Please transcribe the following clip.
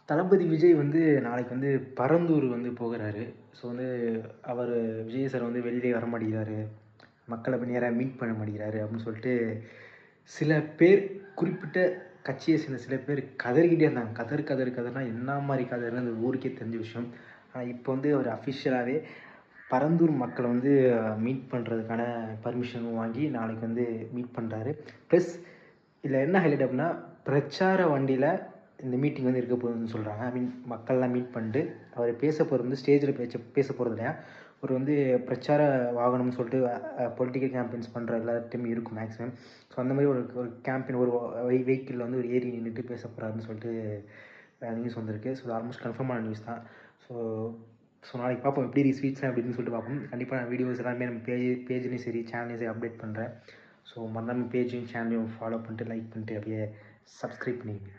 தளபதி விஜய் வந்து நாளைக்கு வந்து பரந்தூர் வந்து போகிறாரு. ஸோ வந்து அவர் விஜய் சார் வந்து வெளியிலே வர மாட்டேங்கிறாரு. மக்களை போய் நேராக மீட் பண்ண மாட்டேங்கிறாரு அப்படின்னு சொல்லிட்டு சில பேர் குறிப்பிட்ட கட்சியை சேர்ந்த சில பேர் கதறிக்கிட்டே இருந்தாங்க. கதறுனா என்ன மாதிரி கதறுன்னு அந்த ஊருக்கே தெரிஞ்ச விஷயம். ஆனால் இப்போ வந்து அவர் அஃபிஷியலாகவே பரந்தூர் மக்களை வந்து மீட் பண்ணுறதுக்கான பர்மிஷனும் வாங்கி நாளைக்கு வந்து மீட் பண்ணுறாரு. ப்ளஸ் இதில் என்ன ஹைலைட் அப்படின்னா பிரச்சார வண்டியில் இந்த மீட்டிங் வந்து இருக்க போகுதுன்னு சொல்கிறாங்க. ஐ மீன் மக்கள்லாம் மீட் பண்ணிட்டு அவர் பேச போகிறது வந்து ஸ்டேஜில் பேச போகிறது இல்லையா, ஒரு வந்து பிரச்சார வாகனம்னு சொல்லிட்டு பொலிட்டிக்கல் கேம்பெயின்ஸ் பண்ணுற எல்லாத்தையுமே இருக்கும் மேக்ஸிமம். ஸோ அந்த மாதிரி ஒரு கேம்பெயின் ஒரு வெஹிக்கிளில் வந்து ஒரு ஏறி நின்றுட்டு பேச போகிறாருன்னு சொல்லிட்டு நியூஸ் வந்திருக்கு. ஸோ ஆல்மோஸ்ட் கன்ஃபார்மான நியூஸ் தான். ஸோ ஸோ நாளைக்கு பார்ப்போம் எப்படி ஸ்வீட்ஸ்லாம் அப்படின்னு சொல்லிட்டு பார்ப்போம். கண்டிப்பாக நான் வீடியோஸ் எல்லாமே நம்ம பேஜ்லேயும் சரி சேனல்லையும் சரி அப்டேட் பண்ணுறேன். ஸோ மறக்காம பேஜையும் சேனலையும் ஃபாலோ பண்ணிட்டு லைக் பண்ணிட்டு அப்படியே சப்ஸ்கிரைப் பண்ணிக்கங்க.